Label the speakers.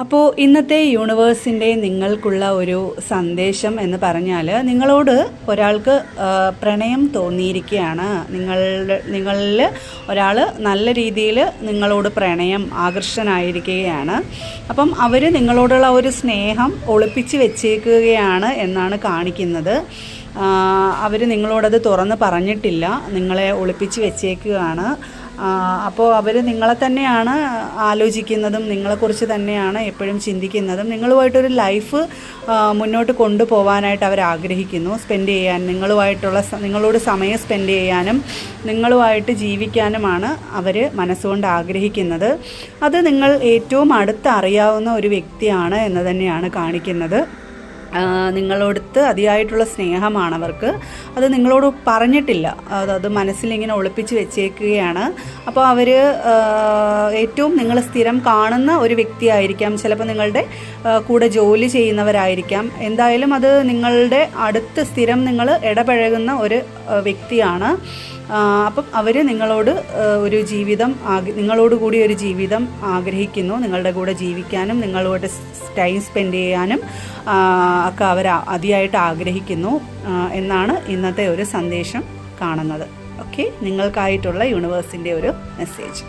Speaker 1: അപ്പോൾ ഇന്നത്തെ യൂണിവേഴ്സിൻ്റെ നിങ്ങൾക്കുള്ള ഒരു സന്ദേശം എന്ന് പറഞ്ഞാൽ, നിങ്ങളോട് ഒരാൾക്ക് പ്രണയം തോന്നിയിരിക്കുകയാണ്. നിങ്ങളിൽ ഒരാൾ നല്ല രീതിയിൽ നിങ്ങളോട് ആകർഷനായിരിക്കുകയാണ്. അപ്പം അവർ നിങ്ങളോടുള്ള ഒരു സ്നേഹം ഒളിപ്പിച്ച് വെച്ചേക്കുകയാണ് എന്നാണ് കാണിക്കുന്നത്. അവർ നിങ്ങളോടത് തുറന്ന് പറഞ്ഞിട്ടില്ല, നിങ്ങളെ ഒളിപ്പിച്ച് വെച്ചേക്കുകയാണ്. അപ്പോൾ അവർ നിങ്ങളെ തന്നെയാണ് ആലോചിക്കുന്നതും നിങ്ങളെക്കുറിച്ച് തന്നെയാണ് എപ്പോഴും ചിന്തിക്കുന്നതും. നിങ്ങളുമായിട്ടൊരു ലൈഫ് മുന്നോട്ട് കൊണ്ടുപോകാനായിട്ട് അവർ ആഗ്രഹിക്കുന്നു. സ്പെൻഡ് ചെയ്യാൻ നിങ്ങളോട് സമയം സ്പെൻഡ് ചെയ്യാനും നിങ്ങളുമായിട്ട് ജീവിക്കാനുമാണ് അവർ മനസ്സുകൊണ്ട് ആഗ്രഹിക്കുന്നത്. അത് നിങ്ങൾ ഏറ്റവും അടുത്തറിയാവുന്ന ഒരു വ്യക്തിയാണ് എന്ന് തന്നെയാണ് കാണിക്കുന്നത്. നിങ്ങളോടത്ത് അതിയായിട്ടുള്ള സ്നേഹമാണ് അവർക്ക്. അത് നിങ്ങളോട് പറഞ്ഞിട്ടില്ല, അത് മനസ്സിലിങ്ങനെ ഒളിപ്പിച്ച് വെച്ചേക്കുകയാണ്. അപ്പോൾ അവർ ഏറ്റവും നിങ്ങൾ സ്ഥിരം കാണുന്ന ഒരു വ്യക്തിയായിരിക്കാം, ചിലപ്പോൾ നിങ്ങളുടെ കൂടെ ജോലി ചെയ്യുന്നവരായിരിക്കാം. എന്തായാലും അത് നിങ്ങളുടെ അടുത്ത് സ്ഥിരം നിങ്ങൾ ഇടപഴകുന്ന ഒരു വ്യക്തിയാണ്. അപ്പം അവർ നിങ്ങളോട് നിങ്ങളോട് കൂടി ഒരു ജീവിതം ആഗ്രഹിക്കുന്നു. നിങ്ങളുടെ കൂടെ ജീവിക്കാനും നിങ്ങളോട് ടൈം സ്പെൻഡ് ചെയ്യാനും ഒക്കെ അവർ അതിയായിട്ട് ആഗ്രഹിക്കുന്നു എന്നാണ് ഇന്നത്തെ ഒരു സന്ദേശം കാണുന്നത്. ഓക്കെ, നിങ്ങൾക്കായിട്ടുള്ള യൂണിവേഴ്സിൻ്റെ ഒരു മെസ്സേജ്.